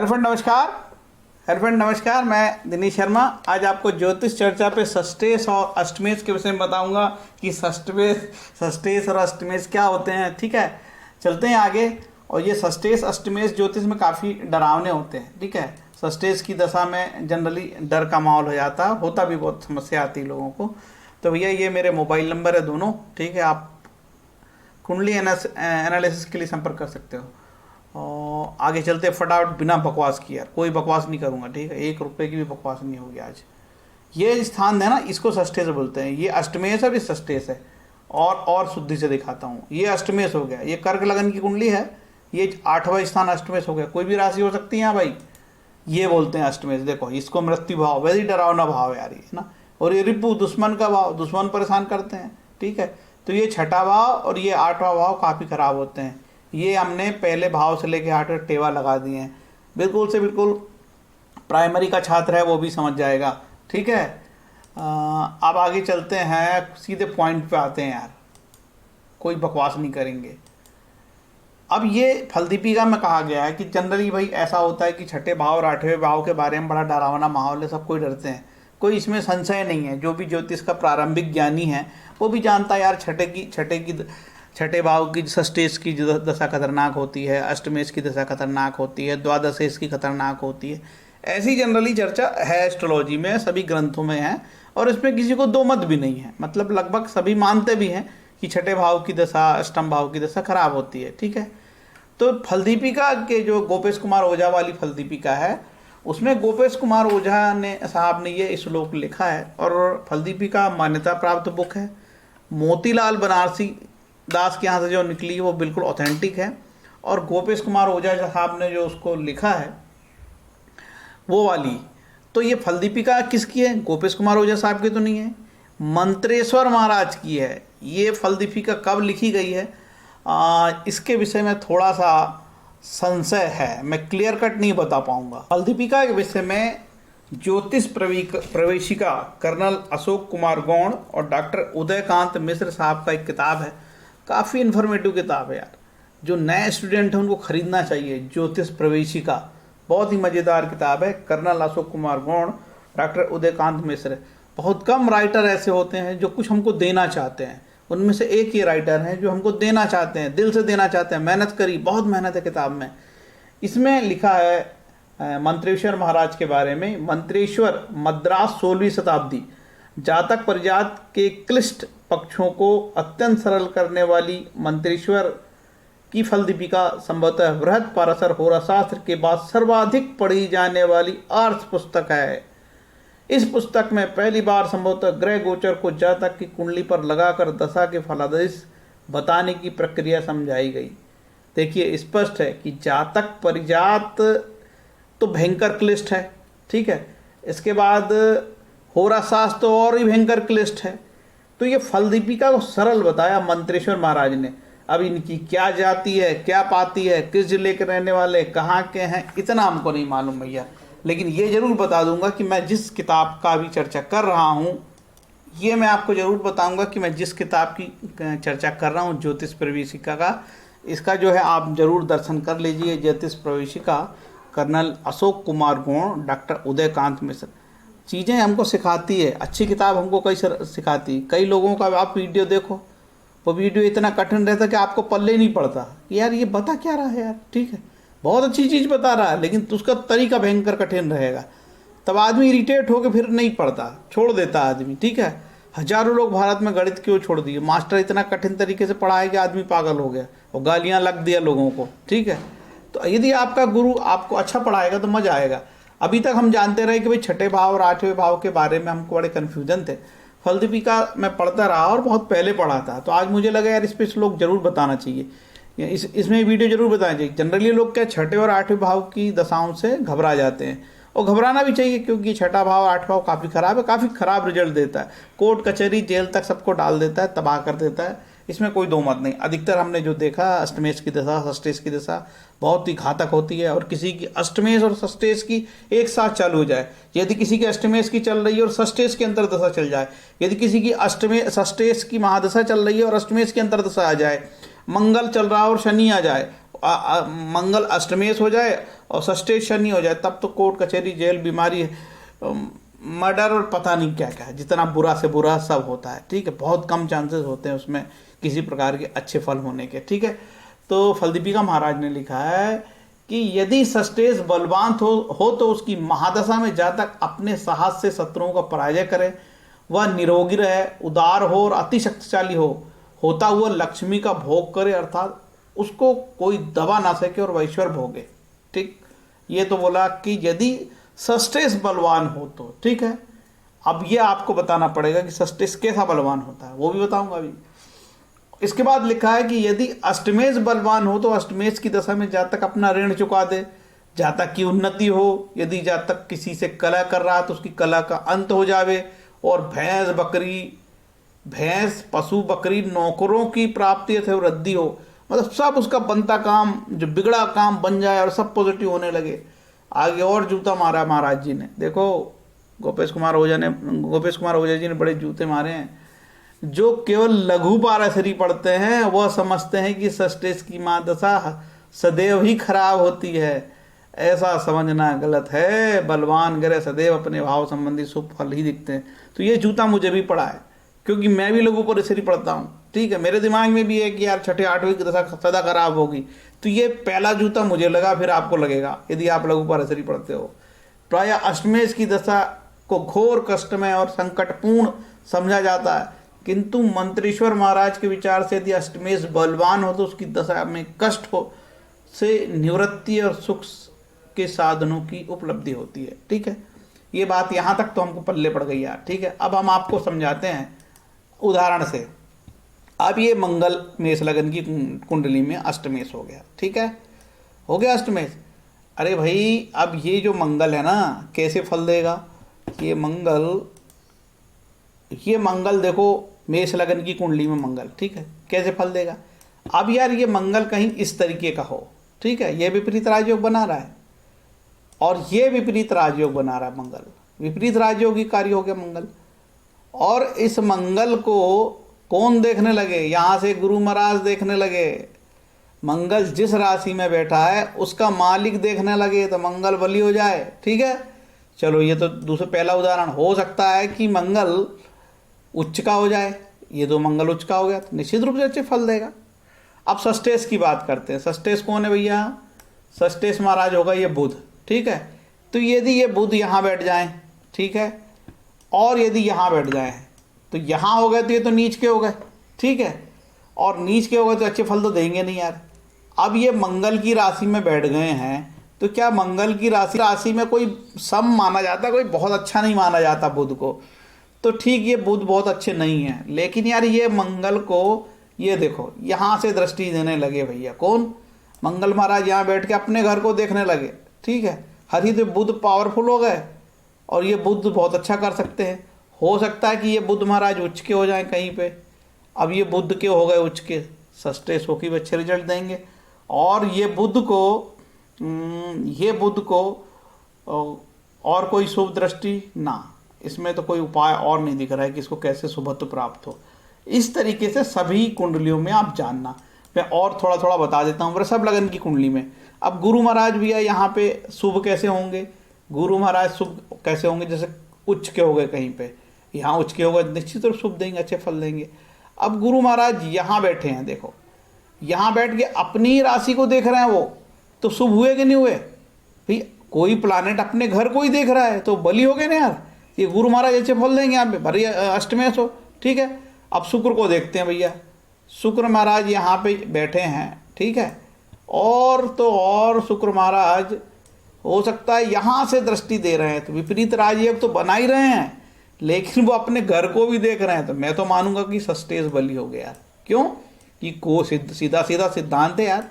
Hello friend नमस्कार। मैं दिनेश शर्मा आज आपको ज्योतिष चर्चा पे षष्ठेश और अष्टमेश के विषय में बताऊंगा कि षष्ठेश और अष्टमेश क्या होते हैं। ठीक है, चलते हैं आगे। और ये षष्ठेश अष्टमेश ज्योतिष में काफ़ी डरावने होते हैं। ठीक है, षष्ठेश की दशा में जनरली डर का माहौल हो जाता है, होता भी बहुत समस्या आती है लोगों को। तो भैया ये मेरे मोबाइल नंबर है दोनों। ठीक है, आप कुंडली एनालिसिस के लिए संपर्क कर सकते हो। और आगे चलते फटाफट बिना बकवास किए, यार कोई बकवास नहीं करूँगा। ठीक है, 1 रुपये की भी बकवास नहीं होगी आज। ये स्थान है ना, इसको षष्ठेश बोलते हैं। ये अष्टमेश है, ये षष्ठेश है। और शुद्धि से दिखाता हूँ। ये अष्टमेश हो गया, ये कर्क लगन की कुंडली है। ये 8वां स्थान अष्टमेश हो गया। कोई भी राशि हो सकती है यहाँ भाई, ये बोलते हैं अष्टमेश। देखो इसको मृत्यु भाव, वैसे ही डरावना भाव है यार ये ना। और ये रिपु दुश्मन का भाव, दुश्मन परेशान करते हैं। ठीक है, तो ये 6वां भाव और ये 8वां भाव काफ़ी खराब होते हैं। ये हमने पहले भाव से लेके 8 टेवा लगा दिए हैं। बिल्कुल से बिल्कुल प्राइमरी का छात्र है वो भी समझ जाएगा। ठीक है, अब आगे चलते हैं, सीधे पॉइंट पे आते हैं यार, कोई बकवास नहीं करेंगे। अब ये फलदीपिका में कहा गया है कि जनरली भाई ऐसा होता है कि 6ठे भाव और 8वें भाव के बारे में बड़ा डरावना माहौल है, सब कोई डरते हैं। कोई इसमें संशय नहीं है। जो भी ज्योतिष का प्रारंभिक ज्ञानी है वो भी जानता है यार छठे भाव की षष्ठेश की दशा खतरनाक होती है, अष्टमेश की दशा खतरनाक होती है, द्वादशेश की खतरनाक होती है। ऐसी जनरली चर्चा है एस्ट्रोलॉजी में, सभी ग्रंथों में है। और इसमें किसी को दो मत भी नहीं है, मतलब लगभग सभी मानते भी हैं कि 6ठे भाव की दशा, अष्टम भाव की दशा खराब होती है। ठीक है, तो फलदीपिका के जो गोपेश कुमार ओझा वाली फलदीपिका है, उसमें गोपेश कुमार ओझा ने साहब ने ये श्लोक लिखा है। और फलदीपिका मान्यता प्राप्त बुक है। मोतीलाल बनारसी दास के यहाँ से जो निकली वो बिल्कुल ऑथेंटिक है। और गोपेश कुमार ओझा साहब ने जो उसको लिखा है वो वाली, तो ये फलदीपिका किसकी है? गोपेश कुमार ओझा साहब की तो नहीं है, मंत्रेश्वर महाराज की है। ये फलदीपिका कब लिखी गई है इसके विषय में थोड़ा सा संशय है, मैं क्लियर कट नहीं बता पाऊंगा। फलदीपिका के विषय में ज्योतिष प्रवेशिका कर्नल अशोक कुमार गौड़ और डॉक्टर उदयकांत मिश्र साहब का एक किताब है। काफ़ी इन्फॉर्मेटिव किताब है यार, जो नए स्टूडेंट हैं उनको खरीदना चाहिए। ज्योतिष प्रवेशिका बहुत ही मज़ेदार किताब है। कर्नल अशोक कुमार गौड़, डॉक्टर उदयकांत मिश्र, बहुत कम राइटर ऐसे होते हैं जो कुछ हमको देना चाहते हैं। उनमें से एक ये राइटर हैं जो हमको देना चाहते हैं, दिल से देना चाहते हैं। मेहनत करी, बहुत मेहनत है किताब में। इसमें लिखा है मंत्रेश्वर महाराज के बारे में। मंत्रेश्वर मद्रास 16वीं शताब्दी, जातक परिजात के क्लिष्ट पक्षों को अत्यंत सरल करने वाली मंत्रेश्वर की फलदीपिका संभवतः बृहद पाराशर होराशास्त्र के बाद सर्वाधिक पढ़ी जाने वाली आर्ष पुस्तक है। इस पुस्तक में पहली बार संभवतः ग्रह गोचर को जातक की कुंडली पर लगाकर दशा के फलादेश बताने की प्रक्रिया समझाई गई। देखिए स्पष्ट है कि जातक परिजात तो भयंकर क्लिष्ट है। ठीक है, इसके बाद होराशास्त्र तो और ही भयंकर क्लिष्ट है। तो ये फलदीपिका को सरल बताया मंत्रेश्वर महाराज ने। अब इनकी क्या जाति है, क्या पाती है, किस जिले के रहने वाले, कहाँ के हैं, इतना हमको नहीं मालूम भैया। लेकिन ये जरूर बता दूंगा कि मैं जिस किताब का भी चर्चा कर रहा हूँ, ये मैं आपको ज़रूर बताऊंगा कि मैं जिस किताब की चर्चा कर रहा हूँ ज्योतिष प्रवेशिका का, इसका जो है आप जरूर दर्शन कर लीजिए। ज्योतिष प्रवेशिका कर्नल अशोक कुमार गौड़, डॉक्टर उदयकांत मिश्र, चीज़ें हमको सिखाती है। अच्छी किताब हमको कई सिखाती। कई लोगों का आप वीडियो देखो, वो वीडियो इतना कठिन रहता कि आपको पल्ले नहीं पड़ता कि यार ये बता क्या रहा है यार। ठीक है, बहुत अच्छी चीज़ बता रहा है लेकिन उसका तरीका भयंकर कठिन रहेगा, तब आदमी इरिटेट होकर फिर नहीं पढ़ता, छोड़ देता आदमी। ठीक है, हजारों लोग भारत में गणित क्यों छोड़ दिए? मास्टर इतना कठिन तरीके से पढ़ाया कि आदमी पागल हो गया और गालियाँ लग दिया लोगों को। ठीक है, तो यदि आपका गुरु आपको अच्छा पढ़ाएगा तो मज़ा आएगा। अभी तक हम जानते रहे कि भाई 6ठे भाव और 8वें भाव के बारे में हमको बड़े कन्फ्यूजन थे। फलदीपिका मैं पढ़ता रहा और बहुत पहले पढ़ा था, तो आज मुझे लगा यार इस पर लोग जरूर बताना चाहिए, इसमें वीडियो जरूर बताना चाहिए। जनरली लोग क्या 6ठे और 8वें भाव की दशाओं से घबरा जाते हैं, और घबराना भी चाहिए क्योंकि 6ठा भाव 8वां भाव काफ़ी ख़राब है, काफ़ी ख़राब रिजल्ट देता है। कोर्ट कचहरी जेल तक सबको डाल देता है, तबाह कर देता है। इसमें कोई दो मत नहीं। अधिकतर हमने जो देखा अष्टमेश की दशा, षष्ठेश की दशा बहुत ही घातक होती है। और किसी की अष्टमेश और षष्ठेश की एक साथ चालू हो जाए, यदि किसी की अष्टमेश की चल रही है और षष्ठेश की अंतर्दशा चल जाए, यदि किसी की षष्ठेश की महादशा चल रही है और अष्टमेश की अंतर्दशा आ जाए, मंगल चल रहा है और शनि आ जाए मंगल अष्टमेश हो जाए और षष्ठेश शनि हो जाए, तब तो कोर्ट कचहरी जेल बीमारी मर्डर और पता नहीं क्या क्या है, जितना बुरा से बुरा सब होता है। ठीक है, बहुत कम चांसेस होते हैं उसमें किसी प्रकार के अच्छे फल होने के। ठीक है, तो फलदीपिका महाराज ने लिखा है कि यदि षष्ठेश बलवान हो तो उसकी महादशा में जातक अपने साहस से शत्रुओं का पराजय करे, वह निरोगी रहे, उदार हो और अति शक्तिशाली होता हुआ लक्ष्मी का भोग करे, अर्थात उसको कोई दबा ना सके और वह ईश्वर भोगे। ठीक, ये तो बोला कि यदि षष्ठेश बलवान हो तो। ठीक है, अब ये आपको बताना पड़ेगा कि षष्ठेश कैसा बलवान होता है, वो भी बताऊंगा अभी। इसके बाद लिखा है कि यदि अष्टमेश बलवान हो तो अष्टमेश की दशा में जातक अपना ऋण चुका दे, जातक की उन्नति हो, यदि जातक किसी से कलह कर रहा है तो उसकी कलह का अंत हो जावे, और भैंस पशु बकरी नौकरों की प्राप्ति अथवा वृद्धि हो, मतलब सब उसका बनता काम जो बिगड़ा काम बन जाए और सब पॉजिटिव होने लगे। आगे और जूता मारा महाराज जी ने, देखो गोपेश कुमार ओझा जी ने बड़े जूते मारे हैं। जो केवल लघु पाराशरी पढ़ते हैं वह समझते हैं कि षष्ठेश की महादशा सदैव ही खराब होती है, ऐसा समझना गलत है। बलवान ग्रह सदैव अपने भाव संबंधी शुभ फल ही दिखते हैं। तो ये जूता मुझे भी पड़ा है, क्योंकि मैं भी लघु पाराशरी पढ़ता हूँ। ठीक है, मेरे दिमाग में भी है कि यार छठे आठवीं की दशा सदा खराब होगी, तो ये पहला जूता मुझे लगा, फिर आपको लगेगा यदि आप लघु पाराशरी पढ़ते हो। प्रायः अष्टमेश की दशा को घोर कष्टमय और संकटपूर्ण समझा जाता है, किंतु मंत्रेश्वर महाराज के विचार से यदि अष्टमेश बलवान हो तो उसकी दशा में कष्ट हो से निवृत्ति और सुख के साधनों की उपलब्धि होती है। ठीक है, ये बात यहाँ तक तो हमको पल्ले पड़ गई यार। ठीक है, अब हम आपको समझाते हैं उदाहरण से। अब ये मंगल मेष लगन की कुंडली में अष्टमेश हो गया। ठीक है, हो गया अष्टमेश। अरे भाई, अब ये जो मंगल है ना कैसे फल देगा, ये मंगल देखो मेष लगन की कुंडली में मंगल, ठीक है, कैसे फल देगा। अब यार ये मंगल कहीं इस तरीके का हो, ठीक है, ये विपरीत राजयोग बना रहा है और ये विपरीत राजयोग बना रहा है। मंगल विपरीत राजयोगी कार्य हो गया मंगल, और इस मंगल को कौन देखने लगे, यहाँ से गुरु महाराज देखने लगे। मंगल जिस राशि में बैठा है उसका मालिक देखने लगे तो मंगल बली हो जाए। ठीक है, चलो ये तो दूसरा पहला उदाहरण। हो सकता है कि मंगल उच्च का हो जाए, ये दो मंगल उच्च का हो गया तो निश्चित रूप से अच्छे फल देगा। अब षष्ठेश की बात करते हैं। षष्ठेश कौन है भैया, षष्ठेश महाराज होगा ये बुध। ठीक है, तो यदि ये बुध यहाँ बैठ जाएं, ठीक है, और यदि यहाँ बैठ जाएं तो यहाँ हो गए तो ये तो नीच के हो गए। ठीक है, और नीच के हो गए तो अच्छे फल तो देंगे नहीं यार। अब ये मंगल की राशि में बैठ गए हैं तो क्या मंगल की राशि में कोई सम माना जाता, कोई बहुत अच्छा नहीं माना जाता बुध को। तो ठीक, ये बुध बहुत अच्छे नहीं है, लेकिन यार ये मंगल को ये देखो यहाँ से दृष्टि देने लगे भैया। कौन, मंगल महाराज यहाँ बैठ के अपने घर को देखने लगे। ठीक है, हरी तो बुध पावरफुल हो गए और ये बुध बहुत अच्छा कर सकते हैं। हो सकता है कि ये बुध महाराज उच्च के हो जाएं कहीं पे। अब ये बुध के हो गए उच्च के, षष्ठेश हो के अच्छे रिजल्ट देंगे। और ये बुध को और कोई शुभ दृष्टि ना, इसमें तो कोई उपाय और नहीं दिख रहा है कि इसको कैसे शुभत्व प्राप्त हो। इस तरीके से सभी कुंडलियों में आप जानना। मैं और थोड़ा थोड़ा बता देता हूँ वृषभ लगन की कुंडली में। अब गुरु महाराज भी है यहाँ पे, शुभ कैसे होंगे, गुरु महाराज शुभ कैसे होंगे, जैसे उच्च के हो गए कहीं पे, यहाँ उच्च के हो गए, निश्चित रूप शुभ देंगे, अच्छे फल देंगे। अब गुरु महाराज यहाँ बैठे हैं, देखो यहाँ बैठ के अपनी राशि को देख रहे हैं, वो तो शुभ हुए कि नहीं हुए भाई। कोई प्लानेट अपने घर को ही देख रहा है तो बली हो गए ना यार। ये गुरु महाराज अच्छे फल देंगे यहाँ पे, भरी अष्टमेश हो। ठीक है, अब शुक्र को देखते हैं भैया। शुक्र महाराज यहाँ पे बैठे हैं, ठीक है, और तो और शुक्र महाराज हो सकता है यहाँ से दृष्टि दे रहे हैं, तो विपरीत राजयोग तो बना ही रहे हैं, लेकिन वो अपने घर को भी देख रहे हैं। तो मैं तो मानूंगा कि षष्ठेश बली हो गया। क्यों, कि सीधा सीधा सिद्धांत है यार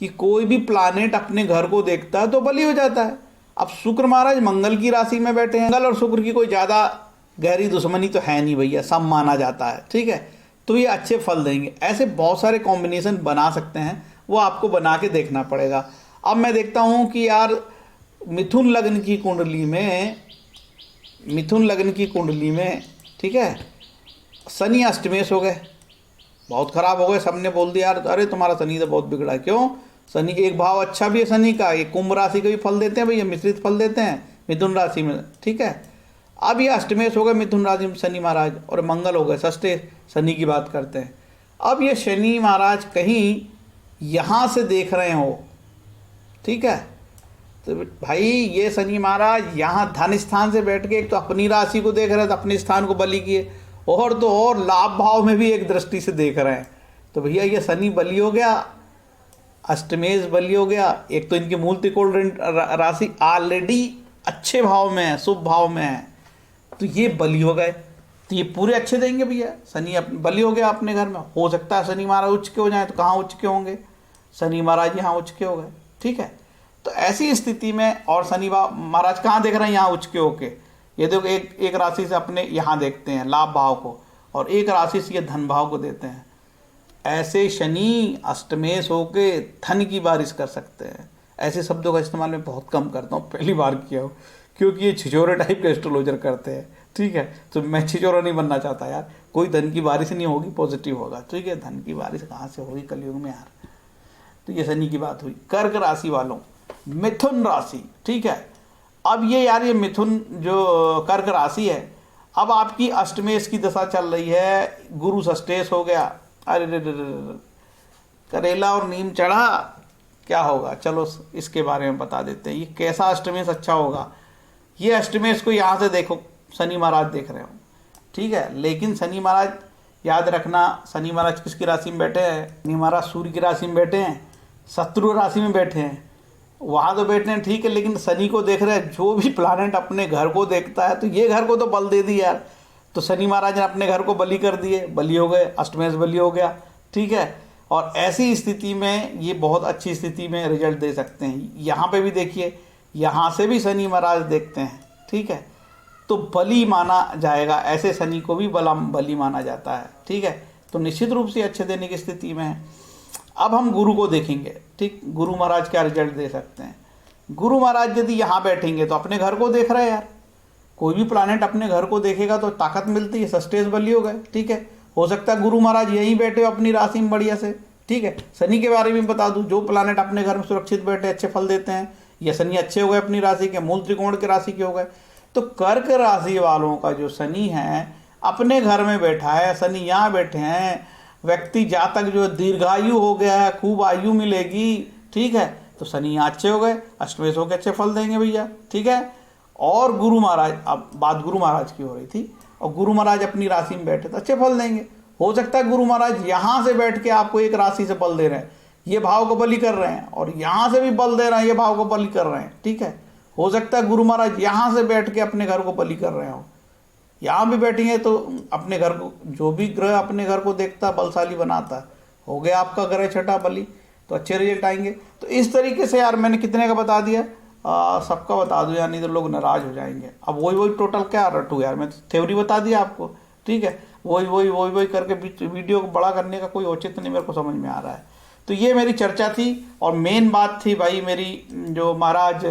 कि कोई भी प्लानेट अपने घर को देखता है तो बली हो जाता है। अब शुक्र महाराज मंगल की राशि में बैठे हैं, मंगल और शुक्र की कोई ज़्यादा गहरी दुश्मनी तो है नहीं भैया, सब माना जाता है। ठीक है, तो ये अच्छे फल देंगे। ऐसे बहुत सारे कॉम्बिनेशन बना सकते हैं, वो आपको बना के देखना पड़ेगा। अब मैं देखता हूँ कि यार मिथुन लग्न की कुंडली में ठीक है, शनि अष्टमेश हो गए, बहुत खराब हो गए। सबने बोल दिया यार अरे तुम्हारा शनि तो बहुत बिगड़ा है। क्यों, शनि एक भाव अच्छा भी है शनि का, ये कुंभ राशि का भी फल देते हैं भैया, मिश्रित फल देते हैं मिथुन राशि में, ठीक है। अब ये अष्टमेश हो गए मिथुन राशि में शनि महाराज, और मंगल हो गए षष्ठे शनि की बात करते हैं। अब ये शनि महाराज कहीं यहाँ से देख रहे हो, ठीक है, तो भाई ये शनि महाराज यहाँ धन स्थान से बैठ के एक तो अपनी राशि को देख रहे हैं, तो अपने स्थान को बली किए, और तो और लाभ भाव में भी एक दृष्टि से देख रहे हैं। तो भैया ये शनि बली हो गया, अष्टमेश बली हो गया। एक तो इनकी मूल त्रिकोण राशि ऑलरेडी अच्छे भाव में है, शुभ भाव में है, तो ये बली हो गए, तो ये पूरे अच्छे देंगे भैया। शनि बली हो गया अपने घर में। हो सकता है शनि महाराज उच्च के हो जाए, तो कहाँ उच्च के होंगे, शनि महाराज यहाँ उच्च के हो गए, ठीक है। तो ऐसी स्थिति में, और शनि महाराज कहाँ देख रहे हैं, यहाँ उच्च के होके। ये देखो एक राशि से अपने यहाँ देखते हैं लाभ भाव को, और एक राशि से ये धन भाव को देते हैं। ऐसे शनि अष्टमेश होके धन की बारिश कर सकते हैं। ऐसे शब्दों का इस्तेमाल मैं बहुत कम करता हूँ, पहली बार किया हूँ, क्योंकि ये छिछोरे टाइप के एस्ट्रोलॉजर करते हैं, ठीक है। तो मैं छिछोरा नहीं बनना चाहता यार। कोई धन की बारिश नहीं होगी, पॉजिटिव होगा, ठीक है। धन की बारिश कहाँ से होगी कलयुग में यार। तो ये शनि की बात हुई। कर्क राशि वालों, मिथुन राशि, ठीक है। अब ये यार ये मिथुन जो कर्क राशि है, अब आपकी अष्टमेश की दशा चल रही है, गुरु षष्ठेश हो गया। अरे रे रे रे, करेला और नीम चढ़ा, क्या होगा, चलो इसके बारे में बता देते हैं। ये कैसा अष्टमेश अच्छा होगा। ये अष्टमेश को यहाँ से देखो, शनि महाराज देख रहे हो, ठीक है। लेकिन शनि महाराज याद रखना, शनि महाराज किसकी राशि में बैठे हैं, शनि महाराज सूर्य की राशि में बैठे हैं, शत्रु राशि में बैठे हैं। वहाँ तो बैठे हैं, ठीक है, लेकिन शनि को देख रहे हैं। जो भी प्लानेट अपने घर को देखता है, तो ये घर को तो बल दे दी यार। तो शनि महाराज ने अपने घर को बलि कर दिए, बलि हो गए, अष्टमेश बलि हो गया, ठीक है। और ऐसी स्थिति में ये बहुत अच्छी स्थिति में रिजल्ट दे सकते हैं। यहाँ पे भी देखिए, यहाँ से भी शनि महाराज देखते हैं, ठीक है। तो बलि माना जाएगा, ऐसे शनि को भी बलि माना जाता है, ठीक है। तो निश्चित रूप से अच्छे देने की स्थिति में है। अब हम गुरु को देखेंगे, ठीक। गुरु महाराज क्या रिजल्ट दे सकते हैं। गुरु महाराज यदि यहाँ बैठेंगे तो अपने घर को देख रहे हैं यार। कोई भी प्लानेट अपने घर को देखेगा तो ताकत मिलती है, षष्ठेश बली हो गए, ठीक है। हो सकता है गुरु महाराज यहीं बैठे हो अपनी राशि में बढ़िया से, ठीक है। शनि के बारे में बता दूं, जो प्लानेट अपने घर में सुरक्षित बैठे अच्छे फल देते हैं, या शनि अच्छे हो गए अपनी राशि के, मूल त्रिकोण के राशि के हो गए। तो कर्क राशि वालों का जो शनि है अपने घर में बैठा है, शनि यहाँ बैठे हैं, व्यक्ति जातक जो दीर्घायु हो गया है, खूब आयु मिलेगी, ठीक है। तो शनि यहाँ अच्छे हो गए, अष्टमेश होकर अच्छे फल देंगे भैया, ठीक है। और गुरु महाराज, अब बात गुरु महाराज की हो रही थी, और गुरु महाराज अपनी राशि में बैठे तो अच्छे फल देंगे। हो सकता है गुरु महाराज यहाँ से बैठ के आपको एक राशि से बल दे रहे हैं, ये भाव को बलि कर रहे हैं, और यहाँ से भी बल दे रहे हैं, ये भाव को बलि कर रहे हैं, ठीक है। हो सकता है गुरु महाराज यहाँ से बैठ के अपने घर को बलि कर रहे हो, यहाँ भी बैठेंगे तो अपने घर को, जो भी ग्रह अपने घर को देखता बलशाली बनाता है, हो गया आपका ग्रह छठा बलि, तो अच्छे रिजल्ट आएंगे। तो इस तरीके से यार मैंने कितने का बता दिया, सबका बता दूँ यार, नहीं तो लोग नाराज हो जाएंगे। अब वही टोटल क्या रटूँ यार, मैं तो थ्योरी बता दिया आपको, ठीक है। वही करके वीडियो को बड़ा करने का कोई औचित्य नहीं मेरे को समझ में आ रहा है। तो ये मेरी चर्चा थी, और मेन बात थी भाई मेरी, जो महाराज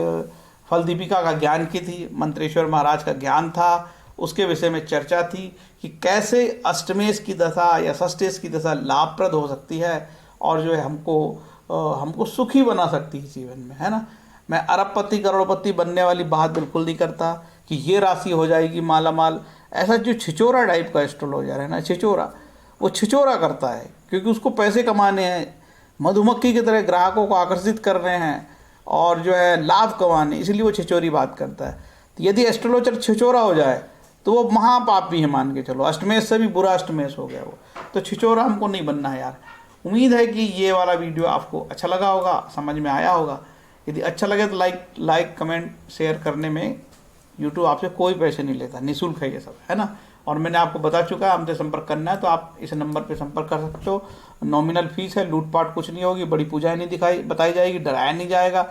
फल दीपिका का ज्ञान की थी, मंत्रेश्वर महाराज का ज्ञान था, उसके विषय में चर्चा थी कि कैसे अष्टमेश की दशा या षष्ठेश की दशा लाभप्रद हो सकती है, और जो है हमको सुखी बना सकती है जीवन में, है ना। मैं अरबपति करोड़पति बनने वाली बात बिल्कुल नहीं करता कि ये राशि हो जाएगी माला माल। ऐसा जो छिचोरा टाइप का एस्ट्रोलॉजर है ना, छिचोरा, वो छिचोरा करता है, क्योंकि उसको पैसे कमाने हैं, मधुमक्खी की तरह ग्राहकों को आकर्षित कर रहे हैं, और जो है लाभ कमाने, इसलिए वो छिचोरी बात करता है। तो यदि एस्ट्रोलॉजर छिचोरा हो जाए तो वो महापापी है, मान के चलो। अष्टमेश से भी बुरा अष्टमेश हो गया वो, तो छिचोरा हमको नहीं बनना है यार। उम्मीद है कि ये वाला वीडियो आपको अच्छा लगा होगा, समझ में आया होगा। यदि अच्छा लगे तो लाइक कमेंट शेयर करने में यूट्यूब आपसे कोई पैसे नहीं लेता, निःशुल्क है ये सब, है ना। और मैंने आपको बता चुका है, हमसे संपर्क करना है तो आप इस नंबर पे संपर्क कर सकते हो। नॉमिनल फीस है, लूटपाट कुछ नहीं होगी, बड़ी पूजाएं नहीं बताई जाएगी, डराया नहीं जाएगा।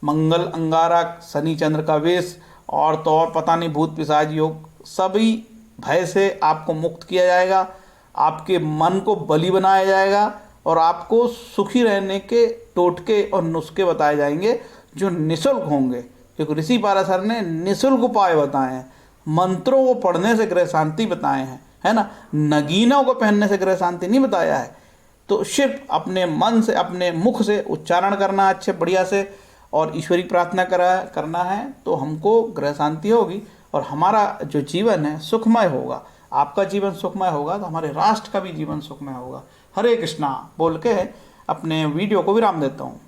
मंगल अंगारक, शनि चंद्र का वेश, और तो और पता नहीं भूत पिशाच योग, सभी भय से आपको मुक्त किया जाएगा, आपके मन को बलि बनाया जाएगा, और आपको सुखी रहने के टोटके और नुस्खे बताए जाएंगे जो निःशुल्क होंगे, क्योंकि ऋषि पाराशर ने निःशुल्क उपाय बताए हैं। मंत्रों को पढ़ने से ग्रह शांति बताए हैं, है ना। नगीनों को पहनने से ग्रह शांति नहीं बताया है। तो सिर्फ अपने मन से, अपने मुख से उच्चारण करना अच्छे बढ़िया से, और ईश्वरी प्रार्थना करना है, तो हमको ग्रह शांति होगी और हमारा जो जीवन है सुखमय होगा। आपका जीवन सुखमय होगा तो हमारे राष्ट्र का भी जीवन सुखमय होगा। हरे कृष्णा बोल के अपने वीडियो को विराम देता हूँ।